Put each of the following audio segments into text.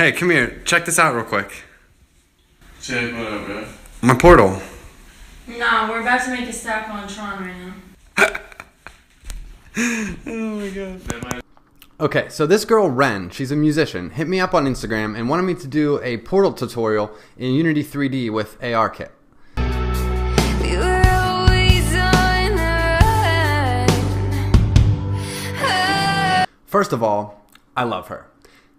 Hey, come here. Check this out real quick. Check what up, bro? My portal. Nah, we're about to make a stack on Tron right now. Oh my god. Okay, so this girl, Ren, she's a musician, hit me up on Instagram and wanted me to do a Portal tutorial in Unity 3D with ARKit. First of all, I love her.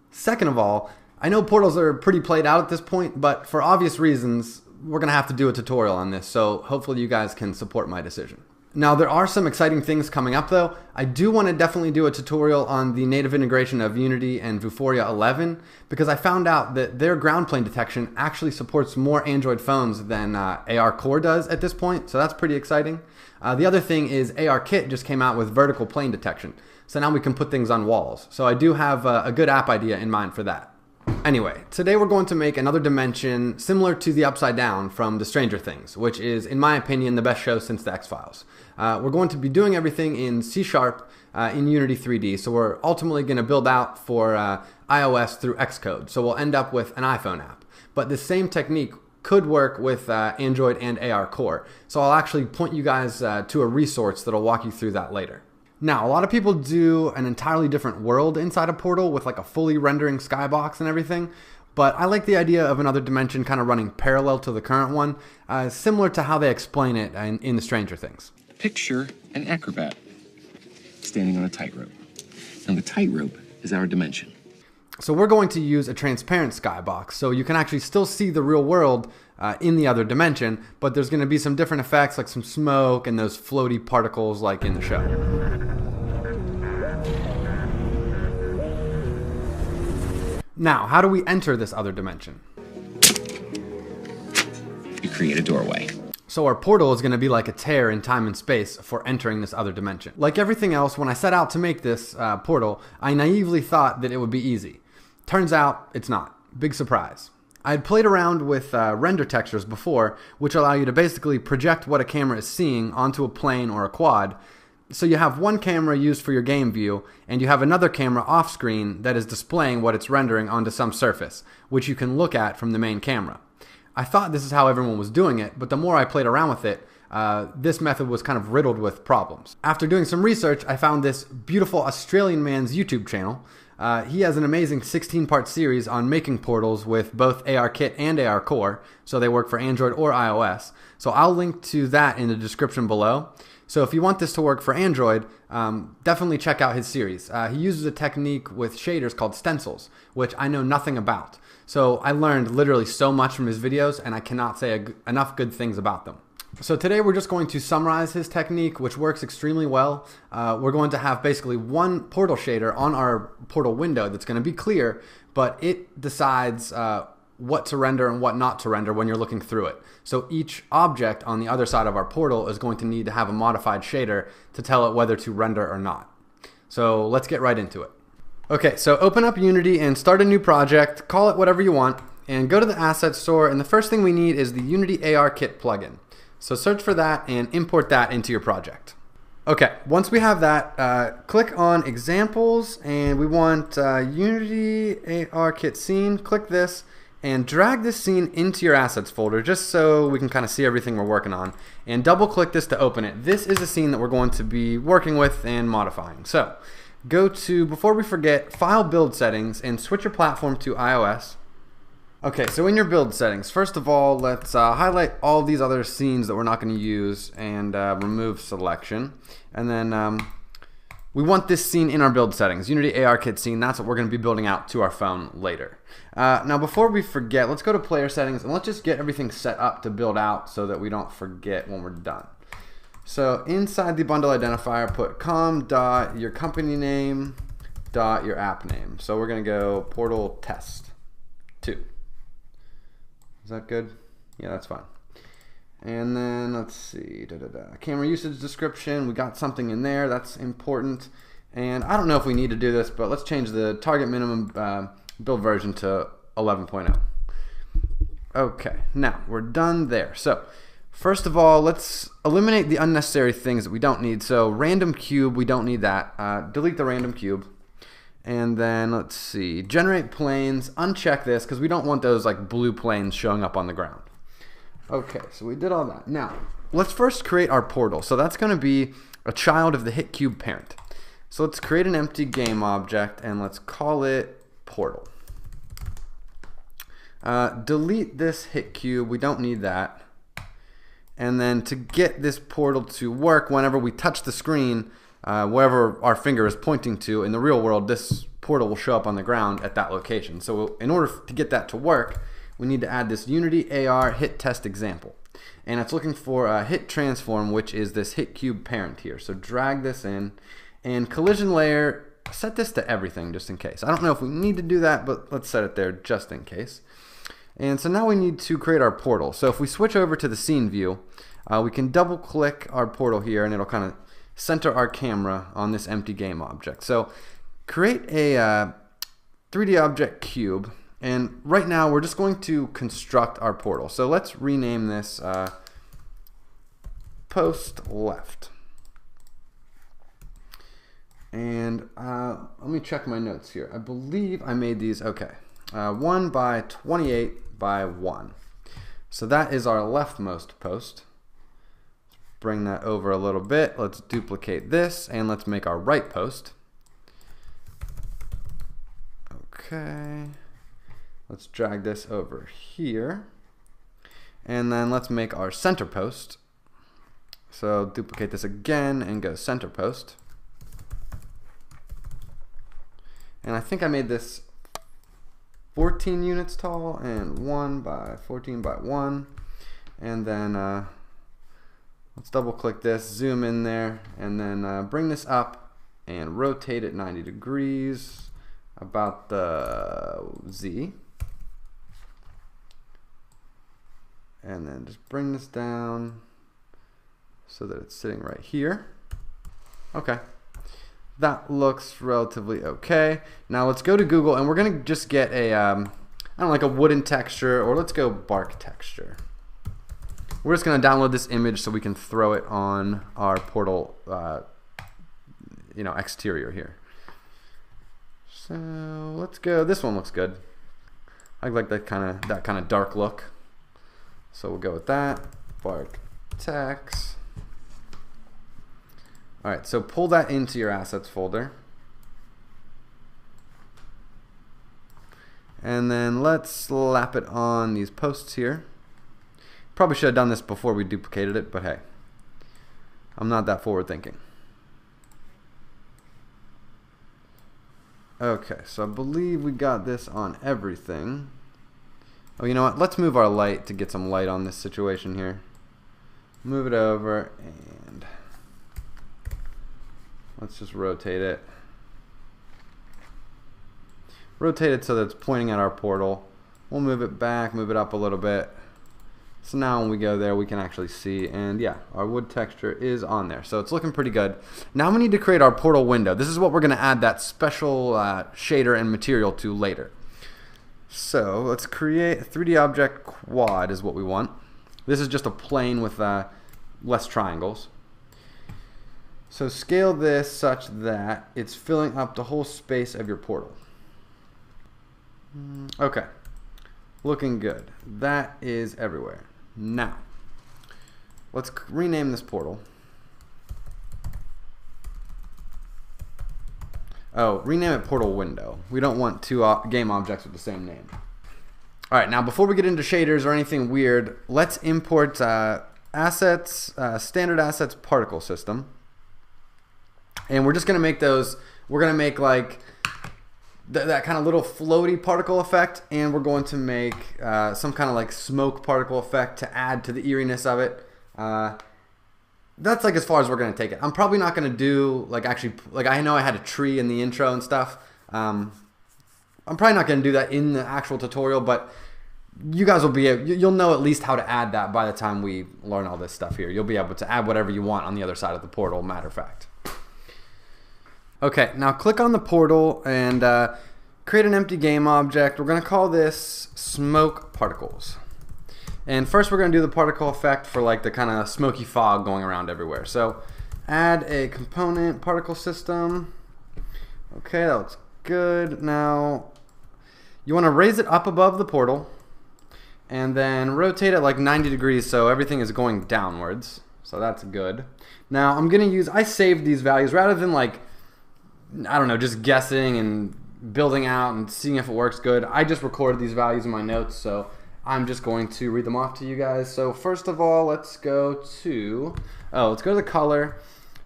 Second of all, I know portals are pretty played out at this point, but for obvious reasons, we're going to have to do a tutorial on this, so hopefully you guys can support my decision. Now, there are some exciting things coming up though. I do want to definitely do a tutorial on the native integration of Unity and Vuforia 11 because I found out that their ground plane detection actually supports more Android phones than ARCore does at this point, so that's pretty exciting. The other thing is ARKit just came out with vertical plane detection, so now we can put things on walls. So I do have a good app idea in mind for that. Anyway, today we're going to make another dimension similar to the Upside Down from the Stranger Things, which is, in my opinion, the best show since the X-Files. We're going to be doing everything in C# in Unity 3D, so we're ultimately going to build out for iOS through Xcode, so we'll end up with an iPhone app. But the same technique could work with Android and ARCore, so I'll actually point you guys to a resource that'll walk you through that later. Now, a lot of people do an entirely different world inside a portal with like a fully rendering skybox and everything, but I like the idea of another dimension kind of running parallel to the current one, similar to how they explain it in the Stranger Things. Picture an acrobat standing on a tightrope. Now the tightrope is our dimension. So we're going to use a transparent skybox, so you can actually still see the real world in the other dimension, but there's going to be some different effects like some smoke and those floaty particles like in the show. Now, how do we enter this other dimension? You create a doorway. So our portal is going to be like a tear in time and space for entering this other dimension. Like everything else, when I set out to make this portal, I naively thought that it would be easy. Turns out it's not. Big surprise. I had played around with render textures before, which allow you to basically project what a camera is seeing onto a plane or a quad. So you have one camera used for your game view, and you have another camera off screen that is displaying what it's rendering onto some surface, which you can look at from the main camera. I thought this is how everyone was doing it, but the more I played around with it, this method was kind of riddled with problems. After doing some research, I found this beautiful Australian man's YouTube channel. He has an amazing 16-part series on making portals with both ARKit and ARCore, so they work for Android or iOS. So I'll link to that in the description below. So if you want this to work for Android, definitely check out his series. He uses a technique with shaders called stencils, which I know nothing about. So I learned literally so much from his videos, and I cannot say enough good things about them. So today we're just going to summarize his technique, which works extremely well. We're going to have basically one portal shader on our portal window that's going to be clear, but it decides what to render and what not to render when you're looking through it. So each object on the other side of our portal is going to need to have a modified shader to tell it whether to render or not. So let's get right into it. Okay, so open up Unity and start a new project, call it whatever you want, and go to the asset store, and the first thing we need is the Unity ARKit plugin. So search for that and import that into your project. Okay, once we have that, click on examples, and we want Unity ARKit scene. Click this and drag this scene into your assets folder just so we can kind of see everything we're working on, and double click this to open it. This is a scene that we're going to be working with and modifying. So go to, before we forget, File, Build Settings, and switch your platform to iOS. Okay, so in your build settings, first of all, let's highlight all these other scenes that we're not going to use and remove selection. And then we want this scene in our build settings, Unity ARKit scene. That's what we're going to be building out to our phone later. Now, before we forget, let's go to player settings and let's just get everything set up to build out so that we don't forget when we're done. So inside the bundle identifier, put your company name, your app name. So we're going to go portal test 2. Is that good? Yeah, that's fine. And then let's see, camera usage description. We got something in there that's important. And I don't know if we need to do this, but let's change the target minimum build version to 11.0. Okay, now we're done there. So first of all, let's eliminate the unnecessary things that we don't need. So random cube, we don't need that. Delete the random cube. And then let's see, generate planes, uncheck this because we don't want those like blue planes showing up on the ground. Okay, so we did all that. Now, let's first create our portal. So that's going to be a child of the hit cube parent. So let's create an empty game object and let's call it portal. Delete this hit cube, we don't need that. And then to get this portal to work, whenever we touch the screen, wherever our finger is pointing to in the real world, this portal will show up on the ground at that location. So in order to get that to work, we need to add this Unity AR hit test example. And it's looking for a hit transform, which is this hit cube parent here. So drag this in, and collision layer, set this to everything just in case. I don't know if we need to do that, but let's set it there just in case. And so now we need to create our portal. So if we switch over to the scene view, we can double click our portal here and it'll kind of center our camera on this empty game object. So create a 3D object cube, and right now we're just going to construct our portal. So let's rename this post left. And let me check my notes here. I believe I made these, okay. 1 by 28 by 1. So that is our leftmost post. Bring that over a little bit. Let's duplicate this and let's make our right post. Okay. Let's drag this over here. And then let's make our center post. So duplicate this again and go center post. And I think I made this 14 units tall and 1 by 14 by 1. And then let's double click this, zoom in there, and then bring this up and rotate it 90 degrees about the Z. And then just bring this down so that it's sitting right here. Okay. That looks relatively okay. Now let's go to Google and we're gonna just get a, I don't know, like a wooden texture, or let's go bark texture. We're just gonna download this image so we can throw it on our portal, you know, exterior here. So let's go. This one looks good. I like that kind of dark look. So we'll go with that. Bark text. All right, so pull that into your assets folder. And then let's slap it on these posts here. Probably should have done this before we duplicated it, but hey, I'm not that forward thinking. Okay, so I believe we got this on everything. Oh, you know what? Let's move our light to get some light on this situation here. Move it over and let's just rotate it. Rotate it so that it's pointing at our portal. We'll move it back, move it up a little bit. So now when we go there, we can actually see, and yeah, our wood texture is on there. So it's looking pretty good. Now we need to create our portal window. This is what we're gonna add that special shader and material to later. So let's create a 3D object quad is what we want. This is just a plane with less triangles. So scale this such that it's filling up the whole space of your portal. Okay, looking good. That is everywhere. Now, let's rename this portal. Oh, rename it portal window. We don't want two game objects with the same name. All right, now before we get into shaders or anything weird, let's import assets, standard assets particle system. And we're just gonna make those, we're gonna make like that kind of little floaty particle effect, and we're going to make some kind of like smoke particle effect to add to the eeriness of it. That's like as far as we're gonna take it. I'm probably not gonna do like actually, like I know I had a tree in the intro and stuff. I'm probably not gonna do that in the actual tutorial, but you guys will be able, you'll know at least how to add that by the time we learn all this stuff here. You'll be able to add whatever you want on the other side of the portal, matter of fact. Okay, now click on the portal and create an empty game object. We're going to call this smoke particles. And first we're going to do the particle effect for like the kind of smoky fog going around everywhere. So add a component particle system. Okay, that looks good. Now, you want to raise it up above the portal and then rotate it like 90 degrees so everything is going downwards. So that's good. Now, I'm going to use, I saved these values rather than like, I don't know, just guessing and building out and seeing if it works good. I just recorded these values in my notes, so I'm just going to read them off to you guys. So first of all, let's go to the color,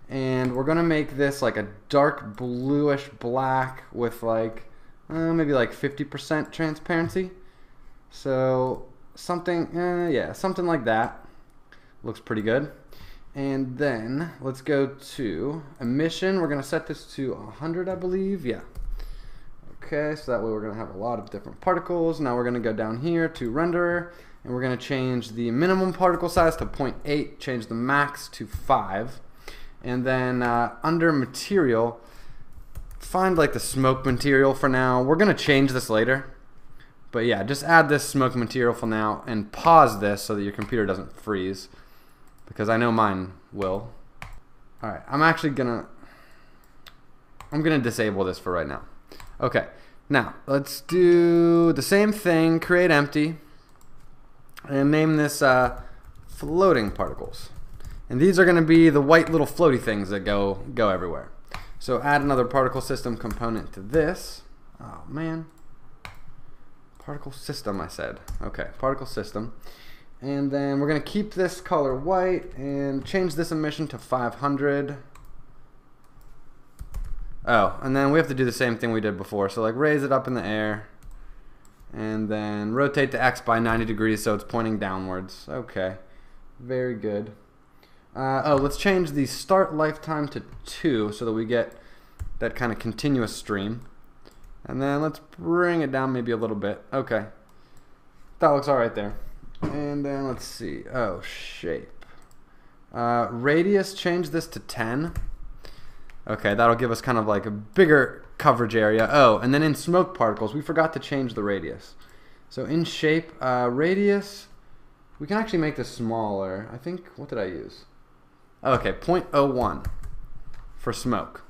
and we're gonna make this like a dark bluish black with like maybe like 50% transparency. So something, yeah, something like that. Looks pretty good. And then let's go to emission. We're gonna set this to 100, I believe. Yeah. Okay, so that way we're going to have a lot of different particles. Now we're going to go down here to renderer, and we're going to change the minimum particle size to 0.8, change the max to 5, and then under material, find like the smoke material for now. We're going to change this later, but yeah, just add this smoke material for now and pause this so that your computer doesn't freeze, because I know mine will. Alright, I'm going to disable this for right now. Okay, now let's do the same thing, create empty, and name this floating particles. And these are going to be the white little floaty things that go everywhere. So add another particle system component to this. Oh man, particle system I said. Okay, particle system. And then we're going to keep this color white and change this emission to 500. Oh, and then we have to do the same thing we did before. So like raise it up in the air and then rotate the X by 90 degrees so it's pointing downwards. Okay, very good. Oh, let's change the start lifetime to 2 so that we get that kind of continuous stream. And then let's bring it down maybe a little bit. Okay, that looks alright there. And then let's see. Oh, shape. Radius, change this to 10. Okay, that'll give us kind of like a bigger coverage area. Oh, and then in smoke particles, we forgot to change the radius. So in shape, radius, we can actually make this smaller. I think, what did I use? Okay, 0.01 for smoke.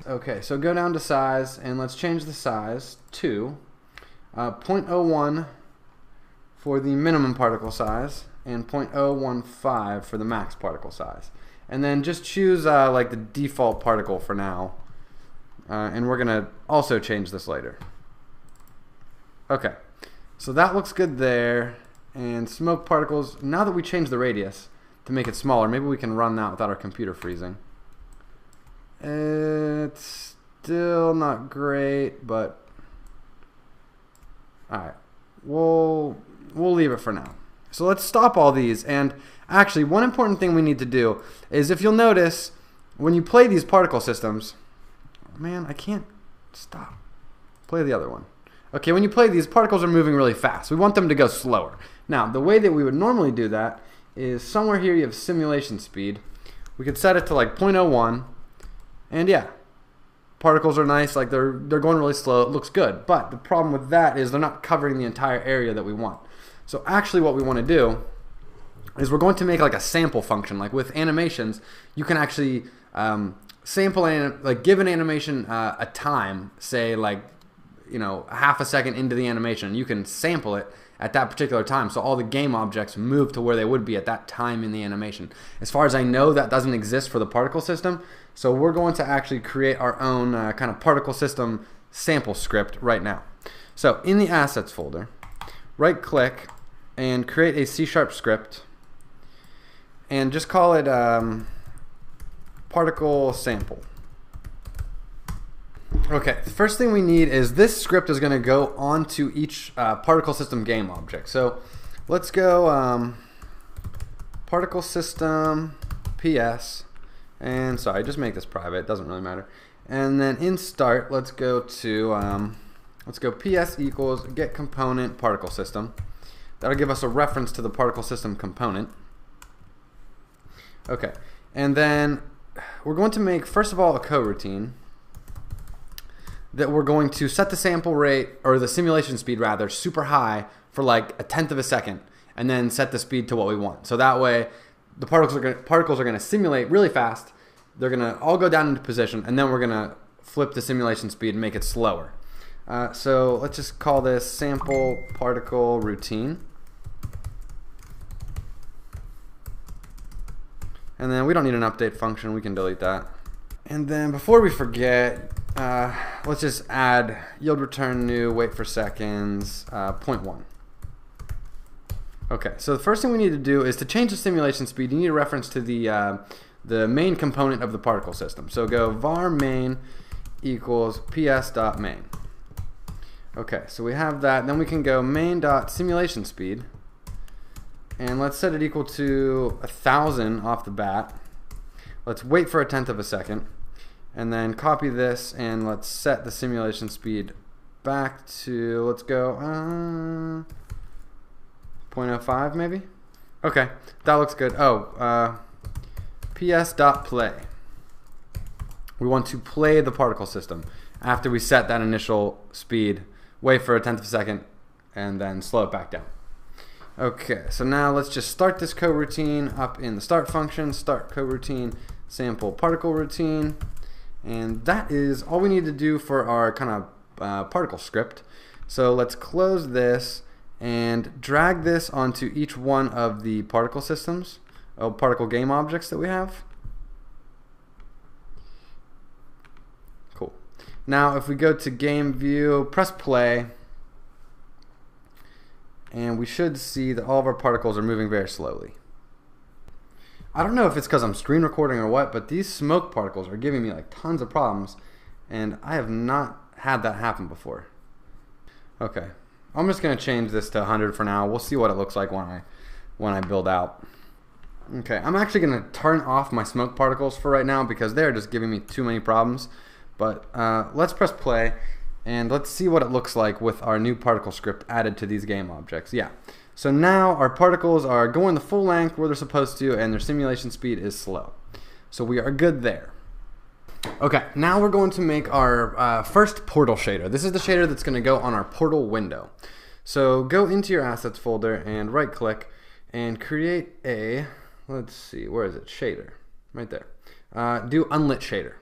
Okay, so go down to size, and let's change the size to 0.01 for the minimum particle size, and 0.015 for the max particle size. And then just choose like the default particle for now. And we're going to also change this later. Okay, so that looks good there. And smoke particles, now that we changed the radius to make it smaller, maybe we can run that without our computer freezing. It's still not great, but alright, we'll leave it for now. So let's stop all these, and actually one important thing we need to do is, if you'll notice, when you play these particle systems, man, I can't stop. Play the other one. Okay, when you play these, particles are moving really fast. We want them to go slower. Now, the way that we would normally do that is somewhere here you have simulation speed. We could set it to like 0.01, and yeah, particles are nice, like they're going really slow, it looks good. But the problem with that is they're not covering the entire area that we want. So actually what we want to do is we're going to make like a sample function. Like with animations, you can actually sample and like give an animation a time, say like, you know, half a second into the animation. You can sample it at that particular time, so all the game objects move to where they would be at that time in the animation. As far as I know, that doesn't exist for the particle system, so we're going to actually create our own kind of particle system sample script right now. So in the assets folder, right click and create a C# script, and just call it particle sample. Okay, the first thing we need is this script is going to go onto each particle system game object. So let's go particle system PS, and sorry, just make this private, it doesn't really matter. And then in start, let's go to PS equals get component particle system. That'll give us a reference to the particle system component. Okay, and then we're going to make, first of all, a coroutine that we're going to set the sample rate, or the simulation speed rather, super high for like 1/10 of a second, and then set the speed to what we want. So that way the particles are going to simulate really fast. They're going to all go down into position, and then we're going to flip the simulation speed and make it slower. So let's just call this sample particle routine. And then we don't need an update function, we can delete that. And then before we forget, let's just add yield return new, wait for seconds, 0.1. Okay, so the first thing we need to do is to change the simulation speed. You need a reference to the main component of the particle system. So go var main equals ps.main. Okay, so we have that. Then we can go main.simulation speed, and let's set it equal to 1,000 off the bat. Let's wait for 1/10 of a second, and then copy this, and let's set the simulation speed back to, let's go 0.05 maybe. Okay, that looks good. ps.play. We want to play the particle system after we set that initial speed, wait for 1/10 of a second, and then slow it back down. Okay, so now let's just start this coroutine up in the start function, start coroutine, sample particle routine, and that is all we need to do for our kind of particle script. So let's close this and drag this onto each one of the particle systems, particle game objects that we have. Cool. Now if we go to game view, press play, and we should see that all of our particles are moving very slowly. I don't know if it's because I'm screen recording or what, but these smoke particles are giving me like tons of problems, and I have not had that happen before. Okay, I'm just going to change this to 100 for now. We'll see what it looks like when I build out. Okay, I'm actually going to turn off my smoke particles for right now because they're just giving me too many problems. But let's press play, and let's see what it looks like with our new particle script added to these game objects. Yeah, so now our particles are going the full length where they're supposed to, and their simulation speed is slow. So we are good there. Okay, now we're going to make our first portal shader. This is the shader that's going to go on our portal window. So go into your assets folder and right click and create a, let's see, where is it? Shader, right there. Do unlit shader.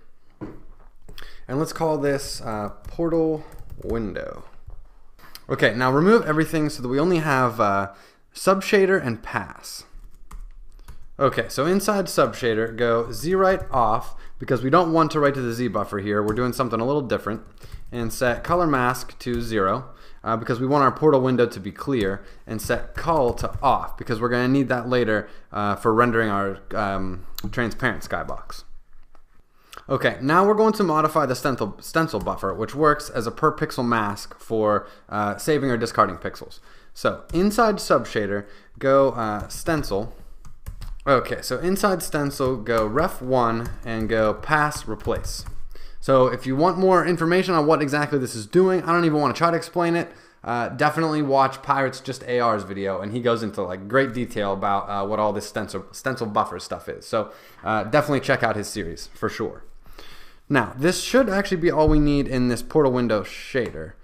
And let's call this portal window. Okay, now remove everything so that we only have subshader and pass. Okay, so inside subshader, go zwrite off because we don't want to write to the Z buffer here. We're doing something a little different, and set color mask to 0 because we want our portal window to be clear, and set cull to off because we're going to need that later for rendering our transparent skybox. Okay, now we're going to modify the stencil buffer, which works as a per pixel mask for saving or discarding pixels. So inside subshader, go stencil. Okay, so inside stencil, go ref1 and go pass replace. So if you want more information on what exactly this is doing, I don't even want to try to explain it. Definitely watch Pirates Just AR's video, and he goes into like great detail about what all this stencil buffer stuff is. So definitely check out his series for sure. Now, this should actually be all we need in this portal window shader.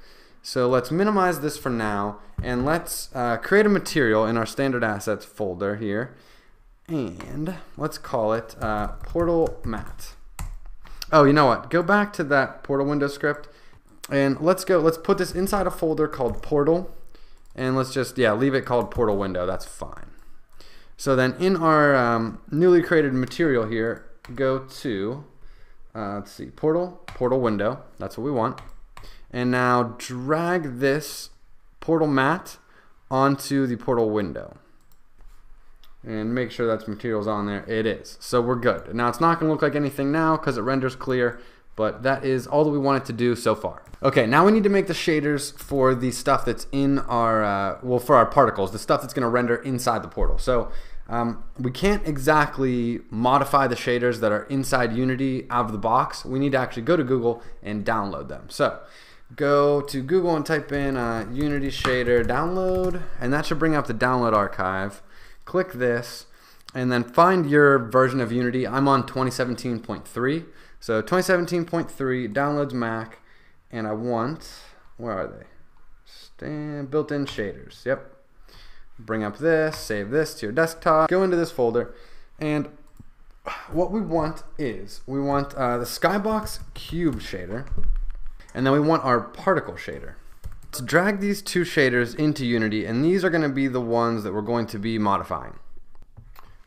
So let's minimize this for now, and let's create a material in our standard assets folder here, and let's call it portal mat. Oh, you know what? Go back to that portal window script, and let's put this inside a folder called portal, and let's just, yeah, leave it called portal window. That's fine. So then in our newly created material here, go to let's see, portal window, that's what we want. And now drag this portal mat onto the portal window. And make sure that's materials on there. It is. So we're good. Now it's not going to look like anything now because it renders clear, but that is all that we want it to do so far. Okay, now we need to make the shaders for the stuff that's in our, well, for our particles, the stuff that's going to render inside the portal. So we can't exactly modify the shaders that are inside Unity out of the box. We need to actually go to Google and download them. So go to Google and type in Unity shader download, and that should bring up the download archive. Click this, and then find your version of Unity. I'm on 2017.3. So 2017.3 downloads Mac, and I want, where are they? Built-in shaders. Yep. Bring up this, save this to your desktop, go into this folder, and what we want is the skybox cube shader, and then we want our particle shader. Let's drag these two shaders into Unity, and these are going to be the ones that we're going to be modifying.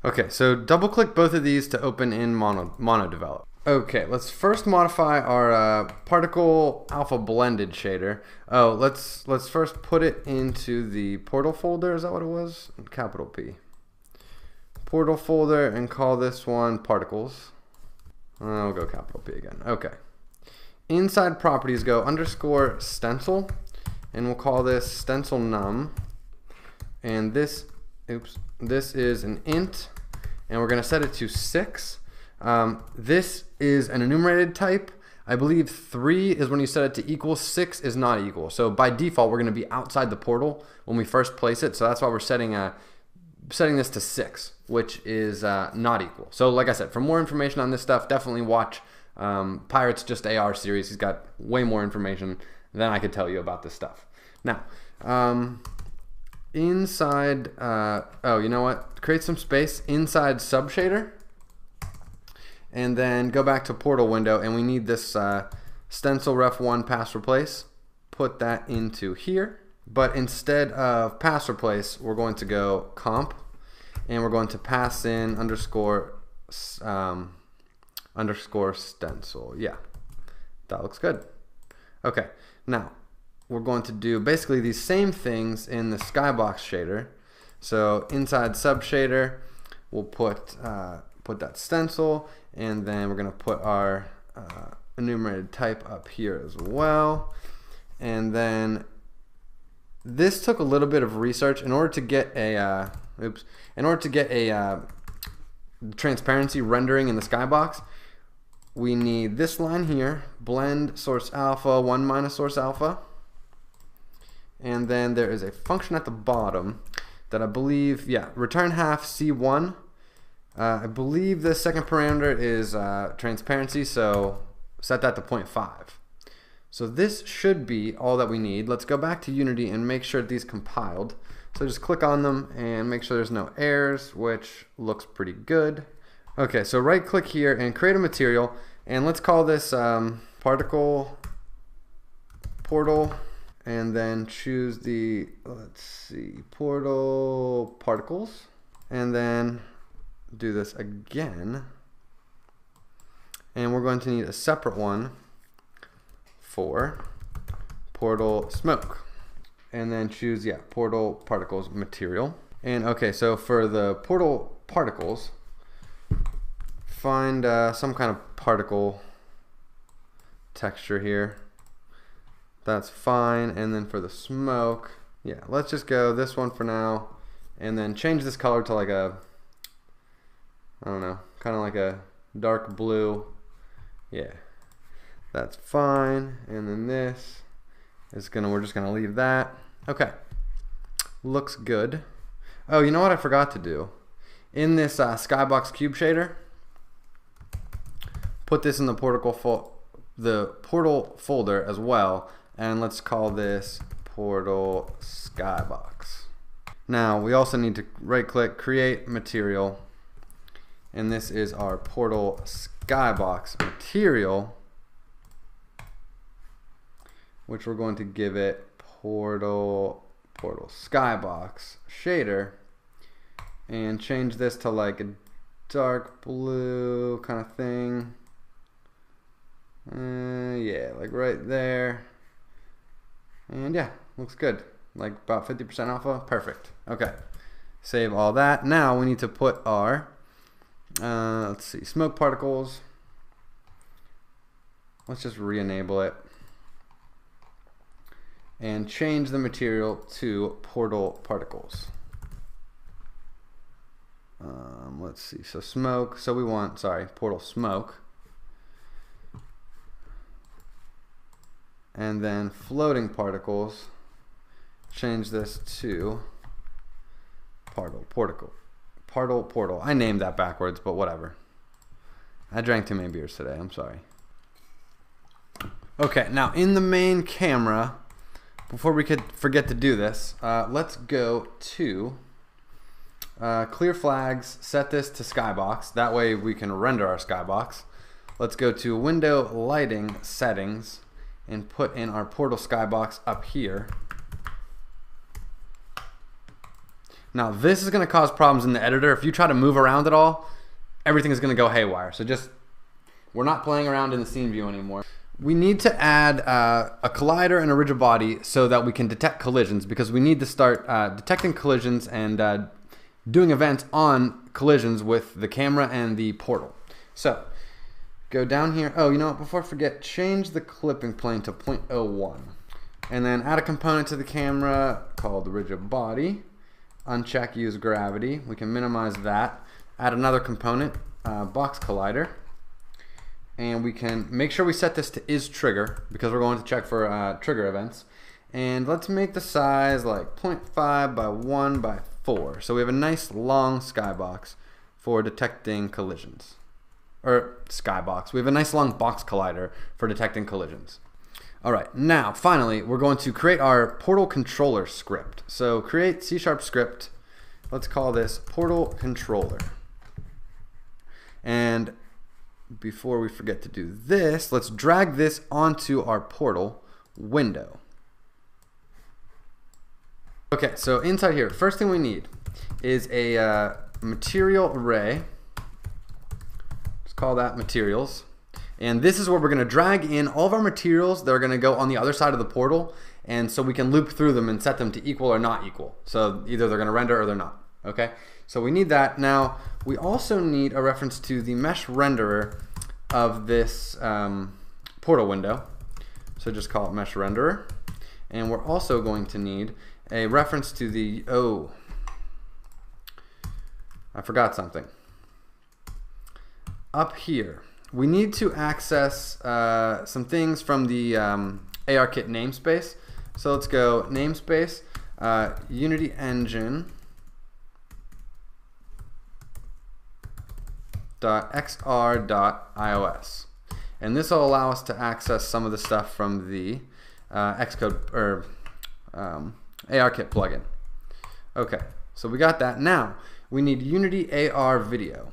Okay, so double click both of these to open in Mono Develop. Okay, let's first modify our particle alpha blended shader. Oh, let's first put it into the portal folder. Is that what it was? Capital P. Portal folder, and call this one particles. I'll go capital P again. Okay. Inside properties, go underscore stencil, and we'll call this stencil num. And this is an int, and we're going to set it to 6. This is an enumerated type. I believe 3 is when you set it to equal, 6 is not equal. So by default, we're going to be outside the portal when we first place it. So that's why we're setting this to 6, which is not equal. So like I said, for more information on this stuff, definitely watch Pirates Just AR series. He's got way more information than I could tell you about this stuff. Now, inside, oh, you know what? Create some space inside subshader, and then go back to portal window, and we need this stencil ref1 pass replace. Put that into here, but instead of pass replace, we're going to go comp, and we're going to pass in underscore stencil. Yeah, that looks good. Okay, now we're going to do basically these same things in the skybox shader. So inside subshader, we'll put that stencil, and then we're going to put our enumerated type up here as well. And then this took a little bit of research in order to get a transparency rendering in the skybox. We need this line here, blend source alpha 1 minus source alpha, and then there is a function at the bottom that I believe, yeah, return half C1. I believe the second parameter is transparency, so set that to 0.5. So this should be all that we need. Let's go back to Unity and make sure these compiled. So just click on them and make sure there's no errors, which looks pretty good. Okay, so right click here and create a material, and let's call this particle portal, and then choose the, let's see, portal particles, and then do this again, and we're going to need a separate one for portal smoke, and then choose, yeah, portal particles material. And okay, so for the portal particles, find some kind of particle texture here. That's fine. And then for the smoke, yeah, let's just go this one for now, and then change this color to like a, I don't know, kind of like a dark blue. Yeah, that's fine. And then this is we're just gonna leave that. Okay, looks good. Oh, you know what I forgot to do? In this skybox cube shader, put this in the portal folder as well, and let's call this portal skybox. Now we also need to right click, create material, and this is our portal skybox material, which we're going to give it portal skybox shader, and change this to like a dark blue kind of thing. Yeah, like right there. And yeah, looks good. Like about 50% alpha. Perfect. Okay. Save all that. Now we need to put our, let's see, smoke particles. Let's just re-enable it. And change the material to portal particles. Let's see. So smoke. So we want, sorry, portal smoke. And then floating particles, change this to portal. I named that backwards, but whatever. I drank too many beers today, I'm sorry. Okay, now in the main camera, before we could forget to do this, let's go to Clear flags, set this to skybox. That way we can render our skybox. Let's go to window lighting settings and put in our portal skybox up here. Now this is going to cause problems in the editor. If you try to move around at all, everything is going to go haywire. So we're not playing around in the scene view anymore. We need to add a collider and a rigid body so that we can detect collisions, because we need to start detecting collisions and doing events on collisions with the camera and the portal. So go down here. Oh, you know what? Before I forget, change the clipping plane to 0.01. And then add a component to the camera called the rigid body. Uncheck use gravity. We can minimize that. Add another component, box collider. And we can make sure we set this to is trigger, because we're going to check for trigger events. And let's make the size like 0.5 by 1 by 4. So we have a nice long skybox for detecting collisions. Or skybox. We have a nice long box collider for detecting collisions. Alright, now finally we're going to create our portal controller script. So create C# script. Let's call this portal controller. And before we forget to do this, let's drag this onto our portal window. Okay, so inside here, first thing we need is a material array. Let's call that materials. And this is where we're going to drag in all of our materials that are going to go on the other side of the portal, and so we can loop through them and set them to equal or not equal. So either they're going to render or they're not. Okay, so we need that. Now we also need a reference to the mesh renderer of this portal window. So just call it mesh renderer. And we're also going to need a reference to the, oh, I forgot something. Up here, we need to access some things from the ARKit namespace. So let's go namespace, Unity Engine .xr.ios, and this will allow us to access some of the stuff from the Xcode or ARKit plugin. Okay, so we got that. Now we need Unity AR video.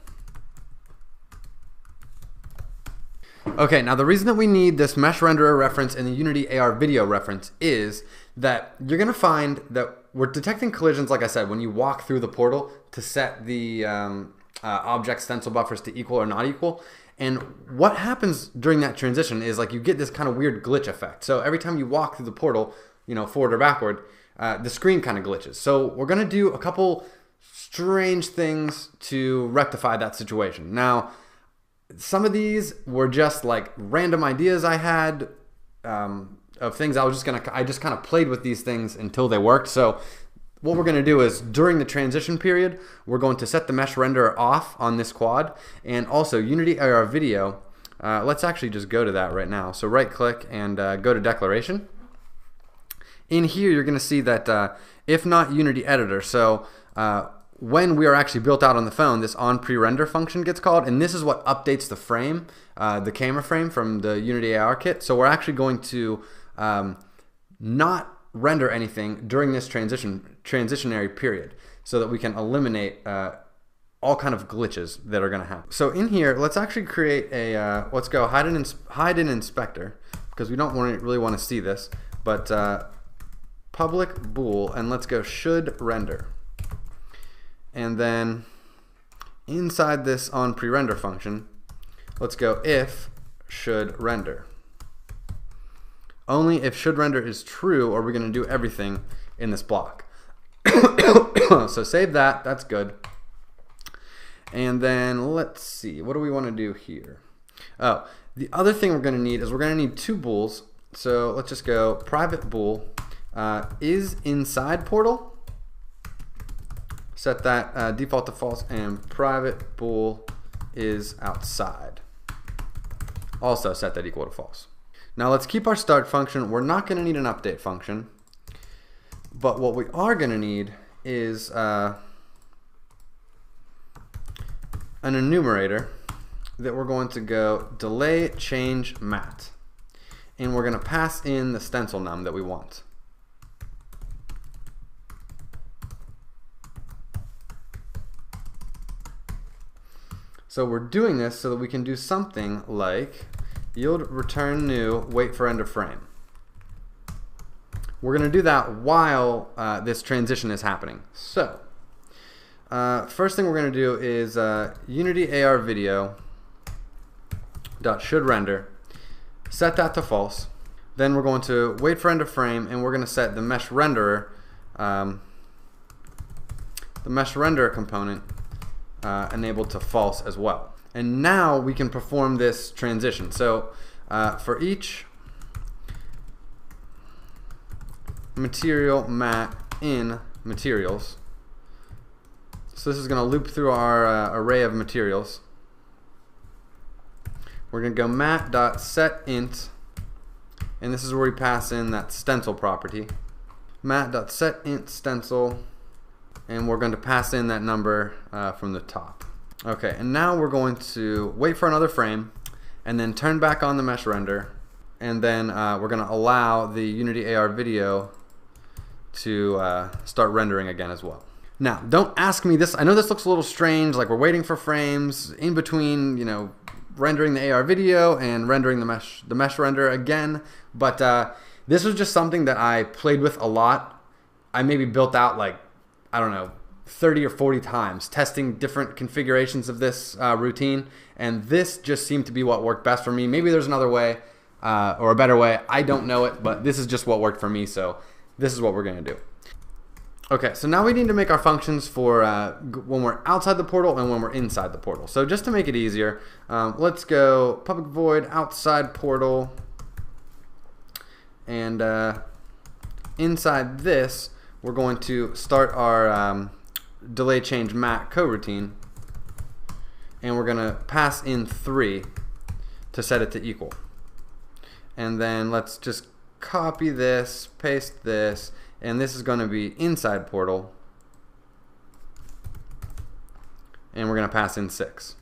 Okay, now the reason that we need this mesh renderer reference and the Unity AR video reference is that you're going to find that we're detecting collisions, like I said, when you walk through the portal to set the object stencil buffers to equal or not equal. And what happens during that transition is like you get this kind of weird glitch effect. So every time you walk through the portal, you know, forward or backward, the screen kind of glitches. So we're going to do a couple strange things to rectify that situation. Now, some of these were just like random ideas I had of things I just kind of played with these things until they worked. So what we're going to do is during the transition period, we're going to set the mesh renderer off on this quad, and also Unity AR video. Let's actually just go to that right now. So right click and go to declaration. In here, you're going to see that if not Unity editor. So when we are actually built out on the phone, this on pre-render function gets called, and this is what updates the frame, the camera frame from the Unity ARKit. So we're actually going to not render anything during this transitionary period, so that we can eliminate all kind of glitches that are going to happen. So in here, let's actually create a let's go hide in inspector, because we don't really want to see this, but public bool, and let's go should render. And then inside this on pre-render function, let's go if should render. Only if should render is true are we going to do everything in this block. So save that, that's good. And then let's see, what do we want to do here? Oh, the other thing we're going to need is we're going to need two bools. So let's just go private bool is inside portal. Set that default to false, and private bool is outside. Also set that equal to false. Now let's keep our start function. We're not going to need an update function, but what we are going to need is an enumerator that we're going to go delay change mat, and we're going to pass in the stencil num that we want. So we're doing this so that we can do something like yield return new, wait for end of frame. We're going to do that while this transition is happening. So first thing we're going to do is Unity AR video dot should render, set that to false. Then we're going to wait for end of frame, and we're going to set the mesh renderer component enabled to false as well. And now we can perform this transition. So for each material mat in materials, so this is going to loop through our array of materials. We're going to go mat.setInt, and this is where we pass in that stencil property. Mat.setInt stencil, and we're going to pass in that number from the top. Okay, and now we're going to wait for another frame, and then turn back on the mesh render, and then we're going to allow the Unity AR video to start rendering again as well. Now, don't ask me this. I know this looks a little strange, like we're waiting for frames in between, you know, rendering the AR video and rendering the mesh render again. But this was just something that I played with a lot. I maybe built out like, I don't know, 30 or 40 times, testing different configurations of this routine. And this just seemed to be what worked best for me. Maybe there's another way or a better way. I don't know it, but this is just what worked for me. So this is what we're going to do. Okay, so now we need to make our functions for when we're outside the portal and when we're inside the portal. So just to make it easier, let's go public void outside portal, and inside this we're going to start our delay change mat coroutine, and we're going to pass in 3 to set it to equal. And then let's just copy this, paste this, and this is going to be inside portal, and we're going to pass in 6.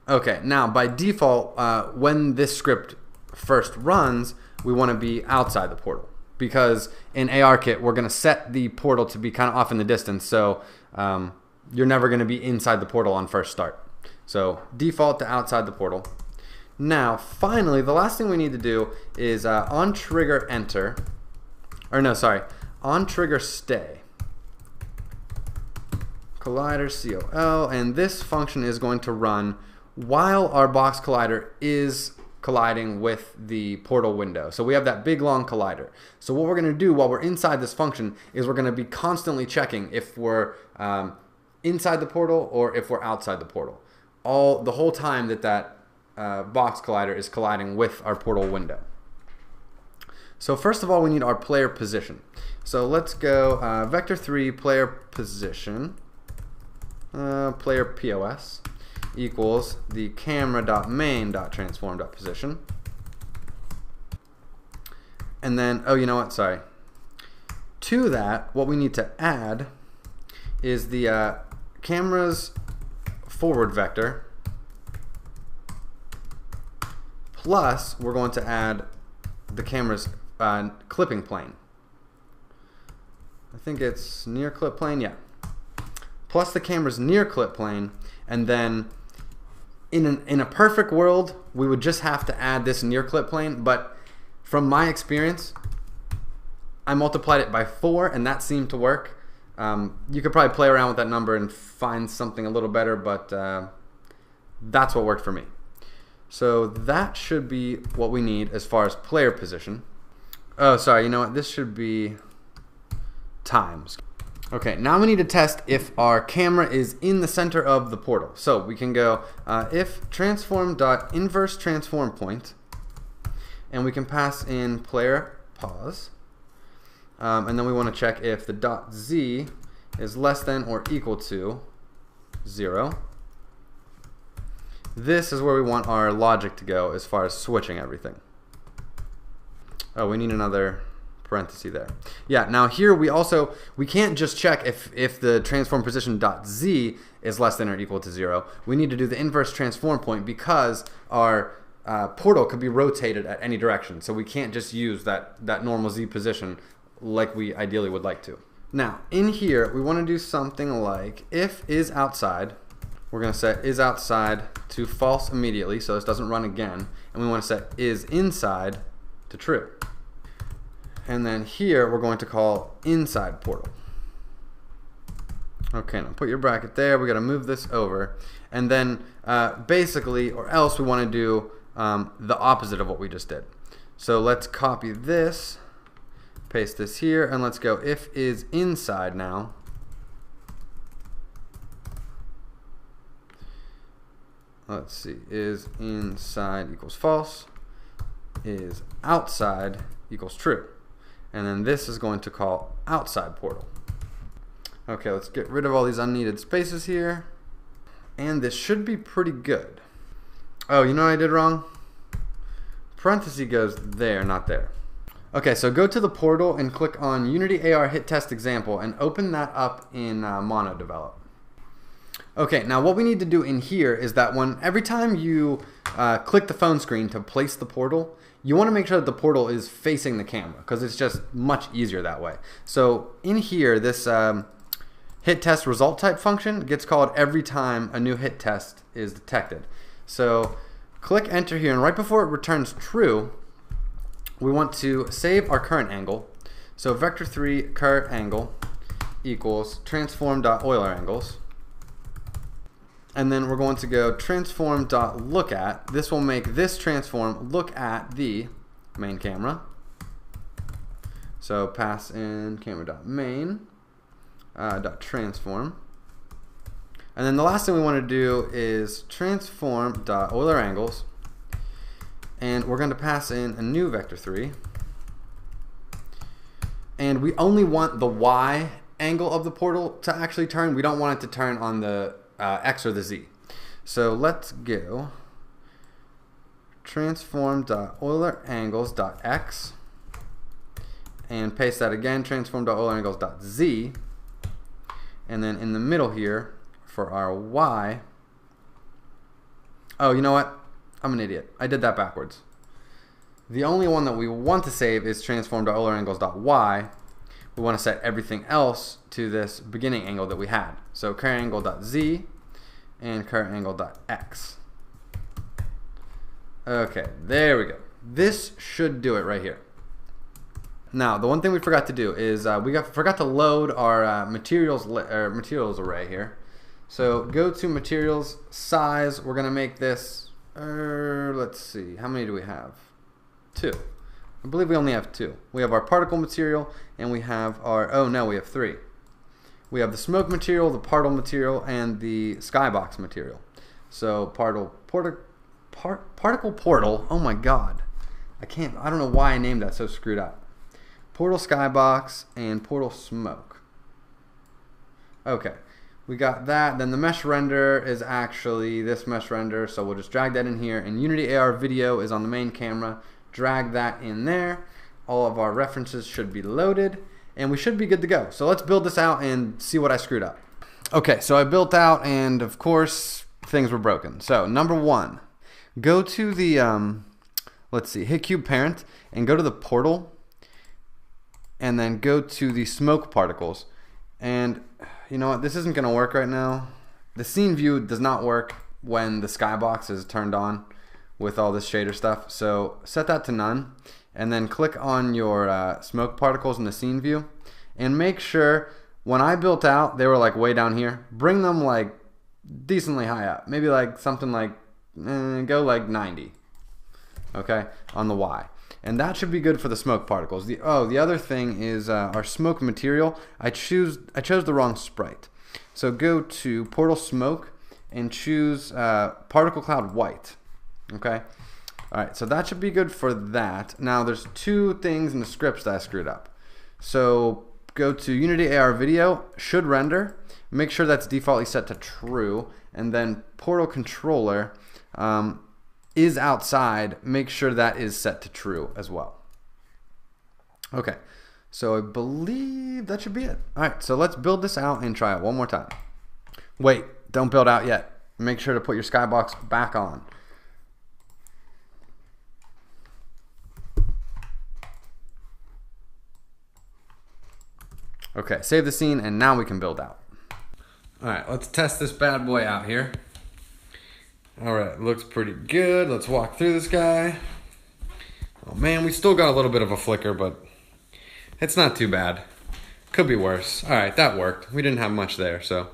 Okay, now by default, when this script first runs, we want to be outside the portal, because in ARKit we're going to set the portal to be kind of off in the distance, so you're never going to be inside the portal on first start. So default to outside the portal. Now finally, the last thing we need to do is on trigger enter, or no, sorry, on trigger stay, collider COL, and this function is going to run while our box collider is colliding with the portal window. So we have that big long collider. So what we're going to do while we're inside this function is we're going to be constantly checking if we're inside the portal or if we're outside the portal, the whole time that box collider is colliding with our portal window. So first of all, we need our player position. So let's go vector3 player position, player POS equals the camera.main.transform.position. And then, oh, you know what? Sorry. To that, what we need to add is the camera's forward vector, plus we're going to add the camera's clipping plane. I think it's near clip plane, yeah. Plus the camera's near clip plane, and then in a perfect world, we would just have to add this near clip plane, but from my experience, I multiplied it by 4, and that seemed to work. You could probably play around with that number and find something a little better, but that's what worked for me. So that should be what we need as far as player position. Oh, sorry, you know what? This should be times. Okay, now we need to test if our camera is in the center of the portal. So we can go if transform.inverse transform point, and we can pass in player pause, and then we want to check if the dot z is less than or equal to 0. This is where we want our logic to go as far as switching everything. Oh, we need another parenthesis there. Yeah, now here we can't just check if the transform position dot z is less than or equal to 0. We need to do the inverse transform point because our portal could be rotated at any direction. So we can't just use that normal z position like we ideally would like to. Now, in here, we want to do something like if is outside, we're going to set is outside to false immediately, so this doesn't run again. And we want to set is inside to true. And then here we're going to call inside portal. Okay, now put your bracket there. We got to move this over. And then basically, or else we want to do the opposite of what we just did. So let's copy this, paste this here, and let's go if is inside now. Let's see, is inside equals false, is outside equals true. And then this is going to call outside portal. Okay, let's get rid of all these unneeded spaces here. And this should be pretty good. Oh, you know what I did wrong? Parenthesis goes there, not there. Okay, so go to the portal and click on Unity AR hit test example and open that up in MonoDevelop. Okay, now what we need to do in here is that every time you click the phone screen to place the portal, you want to make sure that the portal is facing the camera because it's just much easier that way. So in here, this hit test result type function gets called every time a new hit test is detected. So click enter here, and right before it returns true, we want to save our current angle. So vector3 current angle equals transform.EulerAngles. And then we're going to go transform.LookAt. This will make this transform look at the main camera. So pass in camera.main .transform. And then the last thing we want to do is transform.EulerAngles. And we're going to pass in a new vector3. And we only want the Y angle of the portal to actually turn. We don't want it to turn on the X or the Z. So let's go transform.EulerAngles.x and paste that again, transform.EulerAngles.z, and then in the middle here for our Y, oh, you know what? I'm an idiot. I did that backwards. The only one that we want to save is transform.EulerAngles.y. We want to set everything else to this beginning angle that we had. So current angle.z and current angle.x. Okay, there we go. This should do it right here. Now, the one thing we forgot to do is forgot to load our materials array here. So go to materials size. We're gonna make this. Let's see. How many do we have? 2. I believe we only have 2. We have our particle material, and we have our. Oh no, we have 3. We have the smoke material, the particle material, and the skybox material. So particle portal. Oh my God, I don't know why I named that so screwed up. Portal skybox and portal smoke. Okay, we got that. Then the mesh render is actually this mesh render, so we'll just drag that in here. And Unity AR video is on the main camera. Drag that in there. All of our references should be loaded, and we should be good to go. So let's build this out and see what I screwed up. Okay, so I built out, and of course things were broken. So number 1, go to the let's see, hit cube parent and go to the portal, and then go to the smoke particles. And you know what, this isn't gonna work right now. The scene view does not work when the skybox is turned on with all this shader stuff. So set that to none, and then click on your smoke particles in the scene view, and make sure when I built out they were like way down here. Bring them like decently high up, maybe like something like go like 90, okay, on the Y. And that should be good for the smoke particles. The other thing is our smoke material. I chose the wrong sprite. So go to portal smoke and choose particle cloud white. Okay, all right, so that should be good for that. Now there's 2 things in the scripts that I screwed up. So go to Unity AR video, should render, make sure that's defaultly set to true, and then portal controller is outside, make sure that is set to true as well. Okay, so I believe that should be it. All right, so let's build this out and try it one more time. Wait, don't build out yet. Make sure to put your skybox back on. Okay, save the scene, and now we can build out. Alright, let's test this bad boy out here. Alright, looks pretty good. Let's walk through this guy. Oh man, we still got a little bit of a flicker, but it's not too bad. Could be worse. Alright, that worked. We didn't have much there, so.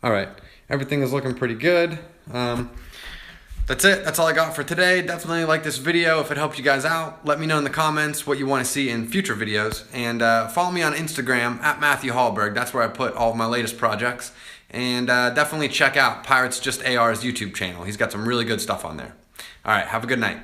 Alright, everything is looking pretty good. That's it. That's all I got for today. Definitely like this video if it helped you guys out. Let me know in the comments what you want to see in future videos. And follow me on Instagram at Matthew Hallberg. That's where I put all of my latest projects. And definitely check out Pirates Just AR's YouTube channel. He's got some really good stuff on there. All right, have a good night.